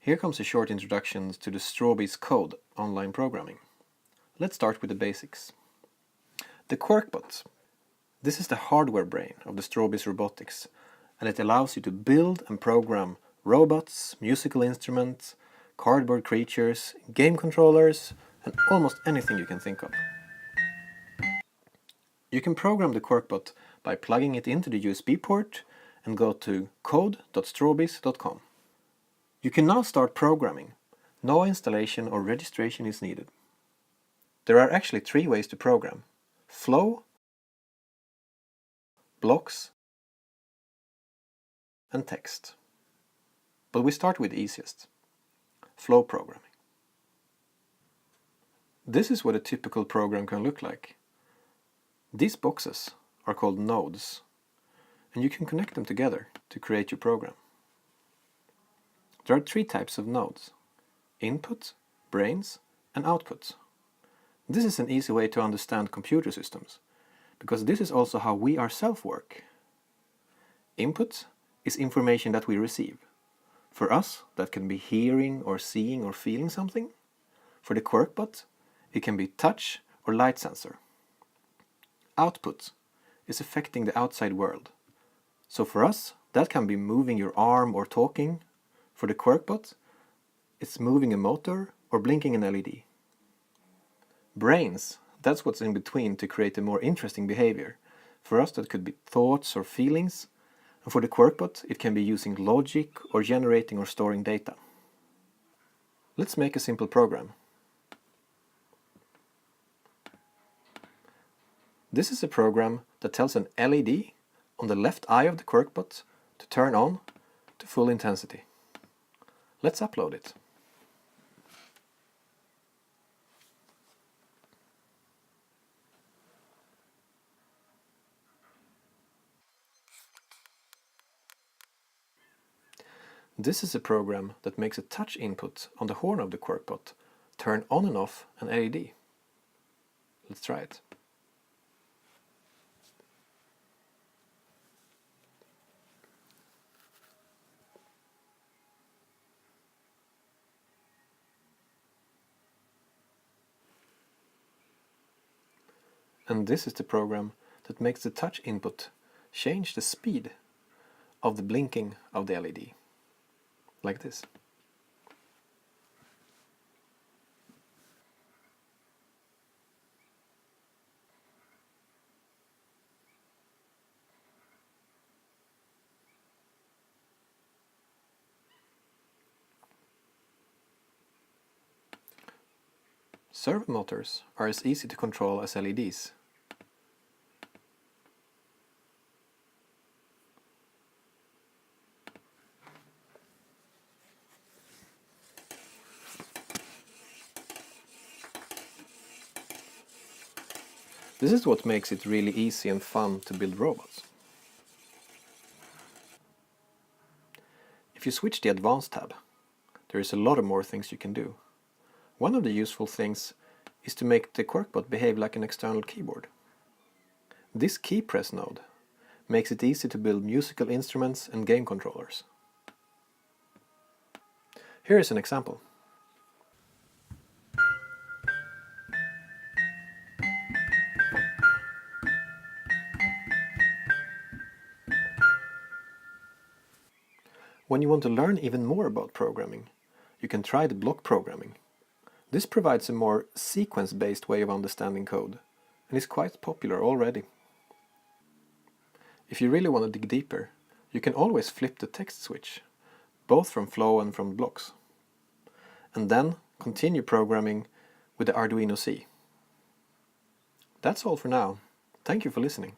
Here comes a short introduction to the Strawbees CODE online programming. Let's start with the basics. The QuirkBot. This is the hardware brain of the Strawbees Robotics, and it allows you to build and program robots, musical instruments, cardboard creatures, game controllers, and almost anything you can think of. You can program the QuirkBot by plugging it into the USB port and go to code.strawbees.com. You can now start programming. No installation or registration is needed. There are actually 3 ways to program: flow, blocks, and text. But we start with the easiest: flow programming. This is what a typical program can look like. These boxes are called nodes, and you can connect them together to create your program. There are 3 types of nodes: input, brains, and output. This is an easy way to understand computer systems, because this is also how we ourselves work. Input is information that we receive. For us, that can be hearing or seeing or feeling something. For the QuirkBot, it can be touch or light sensor. Output is affecting the outside world. So for us, that can be moving your arm or talking. For the QuirkBot, it's moving a motor or blinking an LED. Brains, that's what's in between to create a more interesting behavior. For us, that could be thoughts or feelings. And for the QuirkBot, it can be using logic or generating or storing data. Let's make a simple program. This is a program that tells an LED on the left eye of the QuirkBot to turn on to full intensity. Let's upload it. This is a program that makes a touch input on the horn of the QuirkBot turn on and off an LED. Let's try it. And this is the program that makes the touch input change the speed of the blinking of the LED. Like this. Servo motors are as easy to control as LEDs. This is what makes it really easy and fun to build robots. If you switch the Advanced tab, there is a lot of more things you can do. One of the useful things is to make the QuirkBot behave like an external keyboard. This key press node makes it easy to build musical instruments and game controllers. Here is an example. When you want to learn even more about programming, you can try the block programming. This provides a more sequence-based way of understanding code, and is quite popular already. If you really want to dig deeper, you can always flip the text switch, both from flow and from blocks, and then continue programming with the Arduino C. That's all for now. Thank you for listening.